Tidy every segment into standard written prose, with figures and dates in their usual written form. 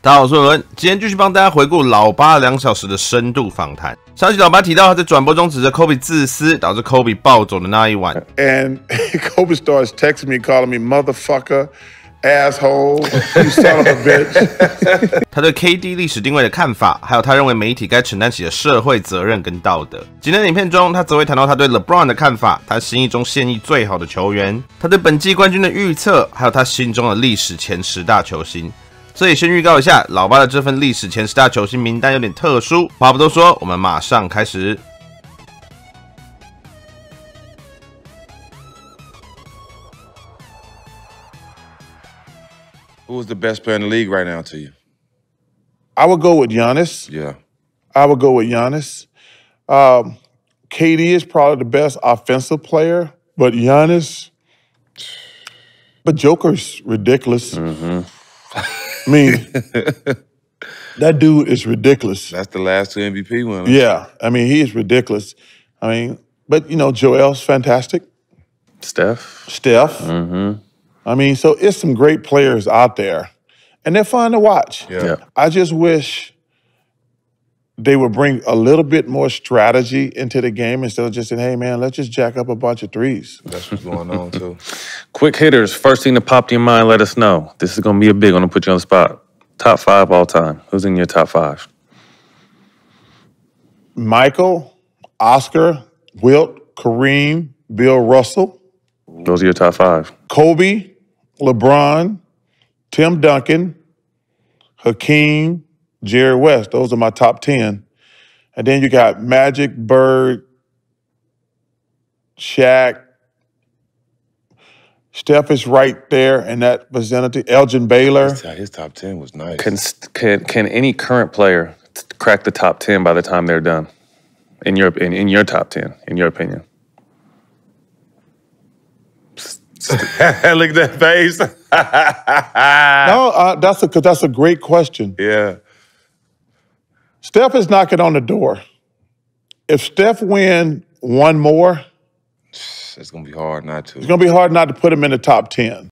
大家好，我是伦，今天继续帮大家回顾老巴2小时的深度访谈。上期老巴提到他在转播中指责 Kobe 自私，导致 Kobe 暴走的那一晚。And Kobe starts texting me, calling me motherfucker, asshole, you son of a bitch. 他对 KD 历史定位的看法，还有他认为媒体该承担起的社会责任跟道德。今天的影片中，他则会谈到他对 Lebron 的看法，他心意中现役最好的球员，他对本季冠军的预测，还有他心中的历史前10大球星。这里先预告一下，老巴的这份历史前10大球星名单有点特殊。话不多说，我们马上开始。Who's the best player in the league right now to you? I would go with Giannis. Yeah. I would go with Giannis. KD is probably the best offensive player, but Giannis, but Joker's ridiculous. Mm-hmm. I mean, that dude is ridiculous. That's the last 2 MVP winners. Yeah, I mean, he is ridiculous. I mean, but, you know, Joel's fantastic. Steph. Mm-hmm. I mean, so it's some great players out there, and they're fun to watch. Yeah. I just wish they would bring a little bit more strategy into the game instead of just saying, hey, man, let's just jack up a bunch of threes. That's what's going on, too. Quick hitters, first thing that popped in your mind, let us know. This is going to be a big one to put you on the spot. Top 5 all time. Who's in your top 5? Michael, Oscar, Wilt, Kareem, Bill Russell. Those are your top 5. Kobe, LeBron, Tim Duncan, Hakeem, Jerry West. Those are my top 10. And then you got Magic, Bird, Shaq. Steph is right there in that vicinity. Elgin Baylor. His top 10 was nice. Can any current player crack the top 10 by the time they're done? In your top 10, in your opinion? Look at that face. No, that's a great question. Yeah. Steph is knocking on the door. If Steph win one more, it's going to be hard not to. It's going to be hard not to put him in the top 10.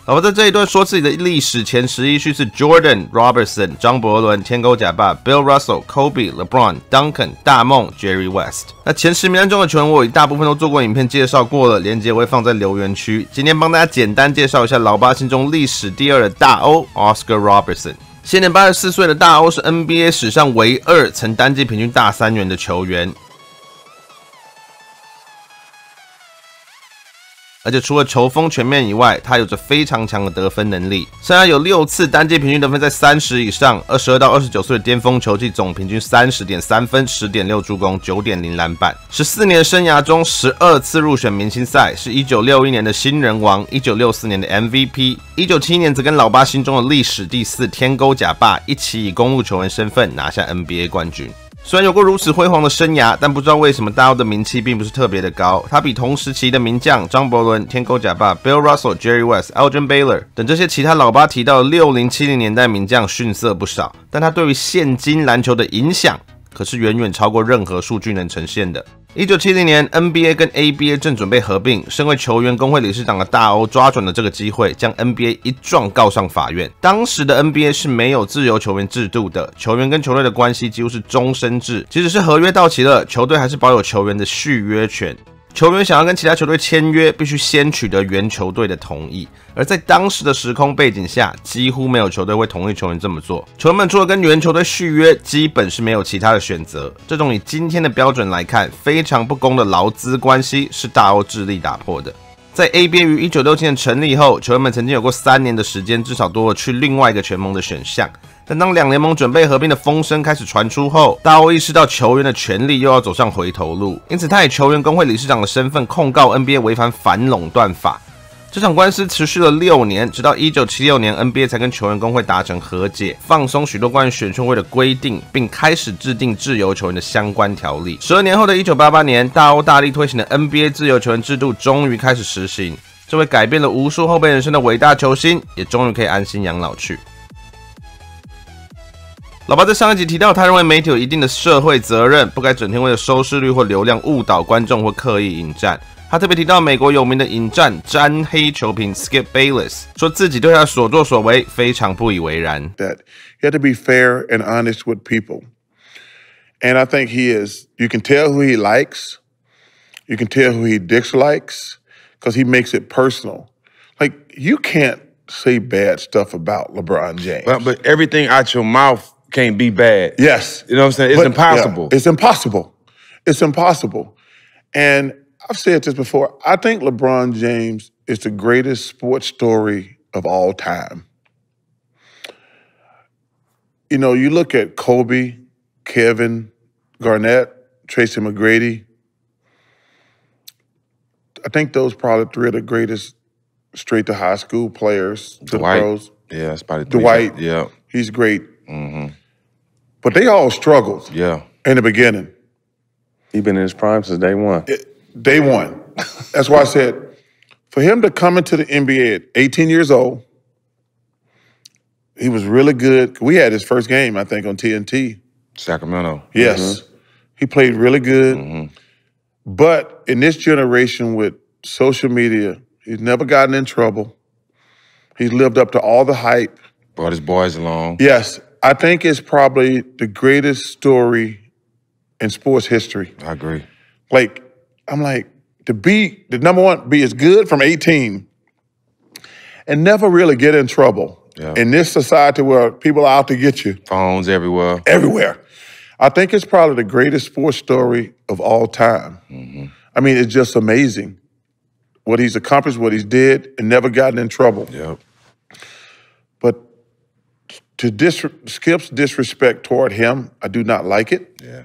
老巴在这一段说自己的历史前11序是 Jordan、Robertson、张伯伦、天勾贾巴、Bill Russell、Kobe、LeBron、Duncan、大梦、Jerry West。那前10名单中的球员，我大部分都做过影片介绍过了，连结我会放在留言区。今天帮大家简单介绍一下老巴心中历史第2的大欧 Oscar Robertson。现年84岁的大欧是 NBA 史上唯2曾单季平均大3元的球员。而且除了球风全面以外，他有着非常强的得分能力。生涯有6次单季平均得分在30以上，22到29岁的巅峰球季总平均 30.3 分、10.6助攻、9.0篮板。14年生涯中12次入选明星赛，是1961年的新人王，1964年的 MVP，1971年则跟老巴心中的历史第4天勾贾巴一起以公路球员身份拿下 NBA 冠军。虽然有过如此辉煌的生涯，但不知道为什么大欧的名气并不是特别的高。他比同时期的名将张伯伦、天勾贾巴、Bill Russell、Jerry West、Elgin Baylor 等这些其他老巴提到的60、70年代名将逊色不少，但他对于现今篮球的影响可是远远超过任何数据能呈现的。1970年 NBA 跟 ABA 正准备合并，身为球员工会理事长的大欧抓准了这个机会，将 NBA 一状告上法院。当时的 NBA 是没有自由球员制度的，球员跟球队的关系几乎是终身制，即使是合约到期了，球队还是保有球员的续约权。球员想要跟其他球队签约，必须先取得原球队的同意，而在当时的时空背景下，几乎没有球队会同意球员这么做。球员们除了跟原球队续约，基本是没有其他的选择。这种以今天的标准来看，非常不公的劳资关系是大欧致力打破的。在 ABA 于1967年成立后，球员们曾经有过3年的时间，至少多了去另外一个全盟的选项。但当2联盟准备合并的风声开始传出后，大欧意识到球员的权利又要走上回头路，因此他以球员工会理事长的身份控告 NBA 违反反垄断法。这场官司持续了6年，直到1976年 NBA 才跟球员工会达成和解，放松许多关于选秀会的规定，并开始制定自由球员的相关条例。12年后的1988年，大欧大力推行的 NBA 自由球员制度终于开始实行，这位改变了无数后辈人生的伟大球星，也终于可以安心养老去。老巴在上一集提到，他认为媒体有一定的社会责任，不该整天为了收视率或流量误导观众或刻意引战。他特别提到美国有名的引战沾黑球评 Skip Bayless， 说自己对他所作所为非常不以为然。That you have to be fair and honest with people. And I think he is. You can tell who he likes. You can tell who he dislikes because he makes it personal. Like, you can't say bad stuff about LeBron James. But everything out your mouth can't be bad. Yes. You know what I'm saying? It's impossible. Yeah, it's impossible. It's impossible. And I've said this before. I think LeBron James is the greatest sports story of all time. You know, you look at Kobe, Kevin Garnett, Tracy McGrady. I think those probably three of the greatest straight to high school players to the pros. Yeah, that's probably Dwight. Yeah. He's great. But they all struggled. Yeah. In the beginning. He's been in his prime since day one. Day one. That's why I said, for him to come into the NBA at 18 years old, he was really good. We had his first game, I think, on TNT. Sacramento. Yes. He played really good. But in this generation with social media, he's never gotten in trouble. He's lived up to all the hype. Brought his boys along. Yes. I think it's probably the greatest story in sports history. I agree. Like, I'm like, to be the number one, be as good from 18 and never really get in trouble. Yeah. In this society where people are out to get you. Phones everywhere. Everywhere. I think it's probably the greatest sports story of all time. I mean, it's just amazing what he's accomplished, what he's did, and never gotten in trouble. Yep. But to Skip's disrespect toward him, I do not like it. Yeah.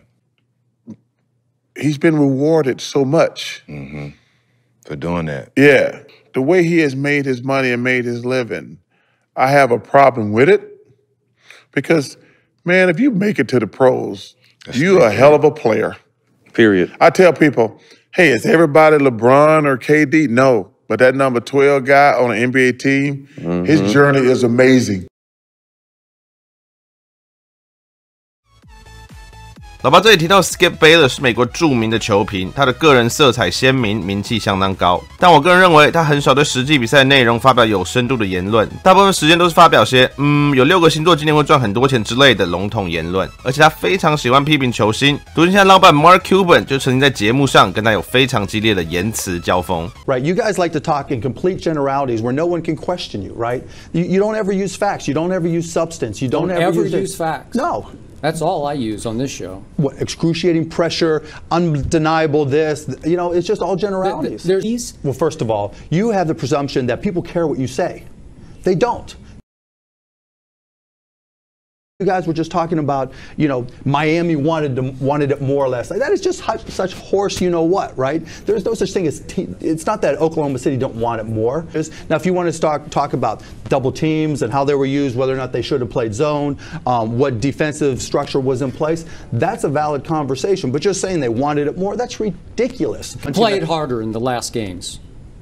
He's been rewarded so much. For doing that. Yeah. The way he has made his money and made his living, I have a problem with it because, man, if you make it to the pros, you're a hell of a player. Period. I tell people, hey, is everybody LeBron or KD? No. But that number 12 guy on an NBA team, his journey is amazing. 老爸这里提到 Skip Bayless 是美国著名的球评，他的个人色彩鲜明，名气相当高。但我个人认为他很少对实际比赛的内容发表有深度的言论，大部分时间都是发表些有6个星座今年会赚很多钱之类的笼统言论。而且他非常喜欢批评球星，独行侠老板 Mark Cuban 就曾经在节目上跟他有非常激烈的言辞交锋。Right, you guys like to talk in complete generalities where no one can question you, right? You don't ever use facts. You don't ever use substance. You don't ever use facts. No. That's all I use on this show. What, excruciating pressure, undeniable this, you know, it's just all generalities. Well, first of all, you have the presumption that people care what you say. They don't. You guys were just talking about, you know, Miami wanted it more or less. Like, that is just such horse, you know what, right? There's no such thing as it's not that Oklahoma City don't want it more. Now, if you want to talk about double teams and how they were used, whether or not they should have played zone, what defensive structure was in place, that's a valid conversation. But just saying they wanted it more, that's ridiculous. Played harder in the last games.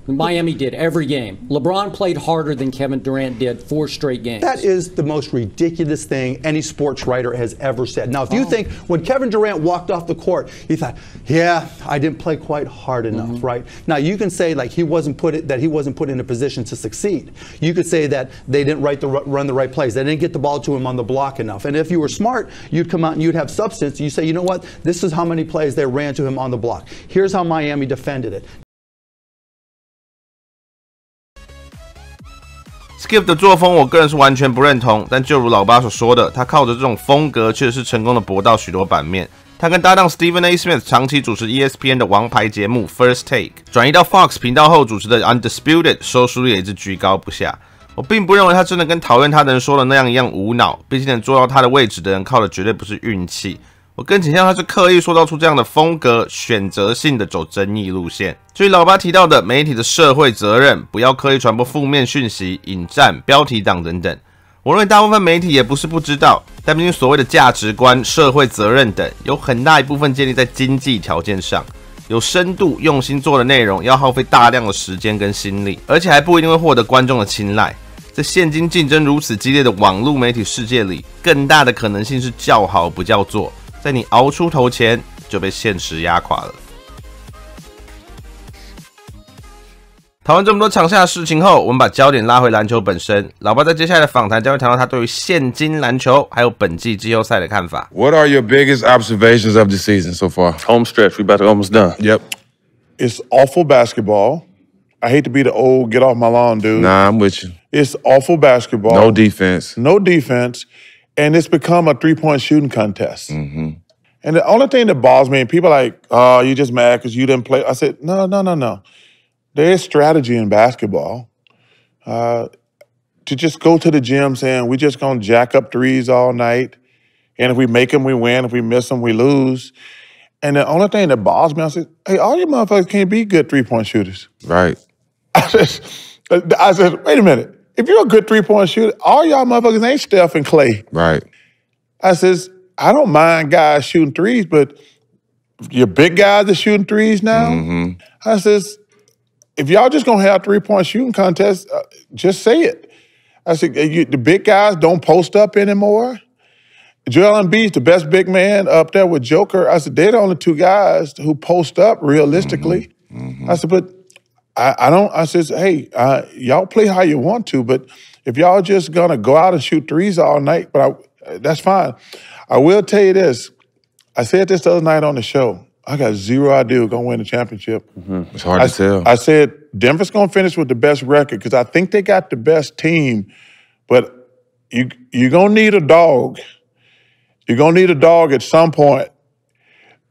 Miami did every game. LeBron played harder than Kevin Durant did 4 straight games. That is the most ridiculous thing any sports writer has ever said. Now, if you think when Kevin Durant walked off the court, he thought, yeah, I didn't play quite hard enough, right? Now, you can say like he wasn't put in a position to succeed. You could say that they didn't run the right plays. They didn't get the ball to him on the block enough. And if you were smart, you'd come out and you'd have substance. You say, you know what? This is how many plays they ran to him on the block. Here's how Miami defended it. Skip 的作风，我个人是完全不认同。但就如老巴所说的，他靠着这种风格，确实是成功的博到许多版面。他跟搭档 Stephen A. Smith 长期主持 ESPN 的王牌节目 First Take， 转移到 Fox 频道后主持的 Undisputed， 收视率也一直居高不下。我并不认为他真的跟讨厌他的人说的那样一样无脑，毕竟能做到他的位置的人，靠的绝对不是运气。我更倾向他是刻意塑造出这样的风格，选择性的走争议路线。至于老巴提到的媒体的社会责任，不要刻意传播负面讯息、引战、标题党等等，我认为大部分媒体也不是不知道，但毕竟所谓的价值观、社会责任等，有很大一部分建立在经济条件上。有深度、用心做的内容，要耗费大量的时间跟心力，而且还不一定会获得观众的青睐。在现今竞争如此激烈的网络媒体世界里，更大的可能性是叫好不叫座。在你熬出头前，就被现实压垮了。讨论这么多场下的事情后，我们把焦点拉回篮球本身。老爸在接下来的访谈将会谈到他对于现今篮球还有本季季后赛的看法。What are your biggest observations of the season so far? Home stretch. We about to almost done. Yep. It's awful basketball. I hate to be the old get off my lawn dude. Nah, I'm with you. It's awful basketball. No defense. No defense. And it's become a three-point shooting contest. Mm-hmm. And the only thing that bothers me, and people are like, oh, you're just mad because you didn't play. I said, no. There is strategy in basketball. To just go to the gym saying, we're just going to jack up threes all night. And if we make them, we win. If we miss them, we lose. And the only thing that bothers me, I said, hey, all you motherfuckers can't be good three-point shooters. Right. I said, wait a minute. If you're a good three-point shooter, all y'all motherfuckers ain't Steph and Clay. Right. I says, I don't mind guys shooting threes, but your big guys are shooting threes now. Mm-hmm. I says, if y'all just gonna have three-point shooting contests, just say it. I said, the big guys don't post up anymore. Joel Embiid's the best big man up there with Joker. I said, they're the only two guys who post up realistically. Mm-hmm. I said, but I don't, I says, hey, y'all play how you want to, but if y'all just gonna go out and shoot threes all night, that's fine. I will tell you this. I said this the other night on the show. I got zero idea who's going to win the championship. Mm-hmm. It's hard to tell. I said Denver's going to finish with the best record because I think they got the best team, but you're going to need a dog. You're going to need a dog at some point.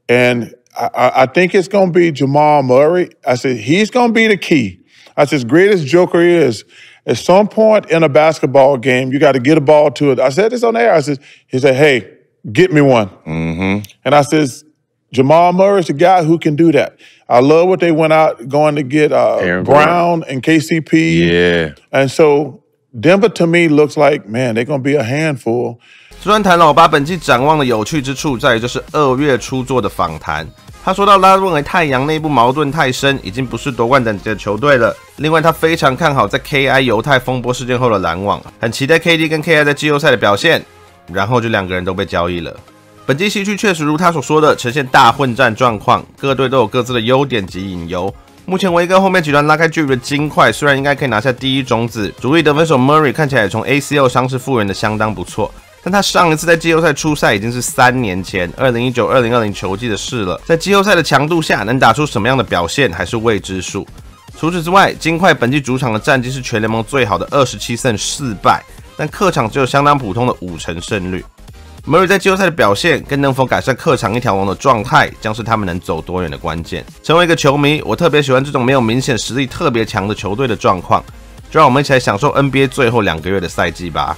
And I think it's going to be Jamal Murray. I said, he's going to be the key. I said, as great as Joker is, at some point in a basketball game, you got to get a ball to it. I said this on the air. He said, hey, get me one. Mm-hmm. And I says, Jamal Murray's the guy who can do that. I love what they went out going to get Brown and KCP. Yeah. And so Denver to me looks like, man, they're going to be a handful. 虽然谈老巴本季展望的有趣之处在于这是2月初做的访谈。他说到他认为太阳内部矛盾太深，已经不是夺冠等级的球队了。另外，他非常看好在 KI 犹太风波事件后的篮网，很期待 KD 跟 KI 在季后赛的表现。然后就2个人都被交易了。本季西区确实如他所说的呈现大混战状况，各队都有各自的优点及隐忧。目前唯一跟后面几团拉开距离的金块，虽然应该可以拿下第一种子，主力得分手 Murray 看起来也从 ACL 伤势复原的相当不错。但他上一次在季后赛出赛已经是3年前2019-2020球季的事了，在季后赛的强度下能打出什么样的表现还是未知数。除此之外，金块本季主场的战绩是全联盟最好的27胜4败，但客场只有相当普通的5成胜率。Murray 在季后赛的表现跟能否改善客场一条龙的状态，将是他们能走多远的关键。成为一个球迷，我特别喜欢这种没有明显实力特别强的球队的状况。就让我们一起来享受 NBA 最后2个月的赛季吧。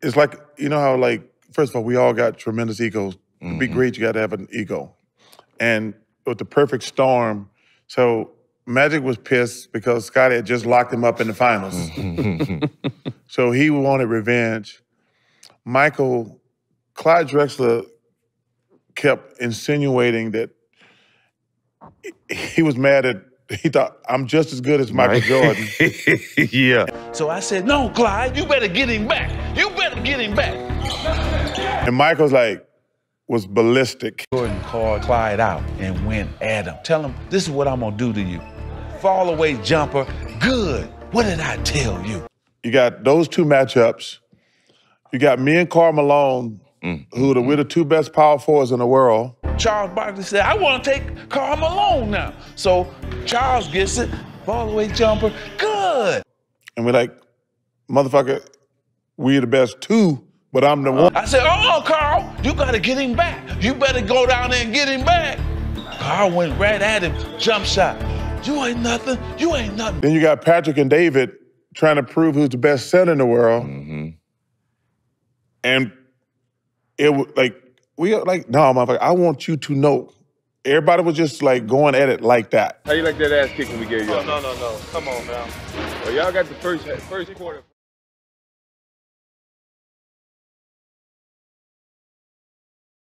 It's like, you know how, like, first of all, we all got tremendous egos. To be great, you got to have an ego. And with the perfect storm, so Magic was pissed because Scottie had just locked him up in the finals. So he wanted revenge. Clyde Drexler kept insinuating that he was mad at, he thought, I'm just as good as Michael Jordan. Yeah. So I said, no, Clyde, you better get him back. You better get him back. And Michael's like, was ballistic. Jordan called Clyde out and went at him. Tell him, this is what I'm going to do to you. Fall away jumper, good. What did I tell you? You got those two matchups. You got me and Karl Malone, we're the two best power forwards in the world. Charles Barkley said, I want to take Karl Malone now. So Charles gets it, fall away jumper, good. And we're like, motherfucker, we're the best two, but I'm the one. I said, oh, Karl, you got to get him back. You better go down there and get him back. Karl went right at him, jump shot. You ain't nothing, you ain't nothing. Then you got Patrick and David trying to prove who's the best center in the world. Mm-hmm. And it was like, we are like, no, motherfucker, I want you to know. Everybody was just like going at it like that. How you like that ass kicking we gave you? Oh, no. Come on now. Well, y'all got the first quarter.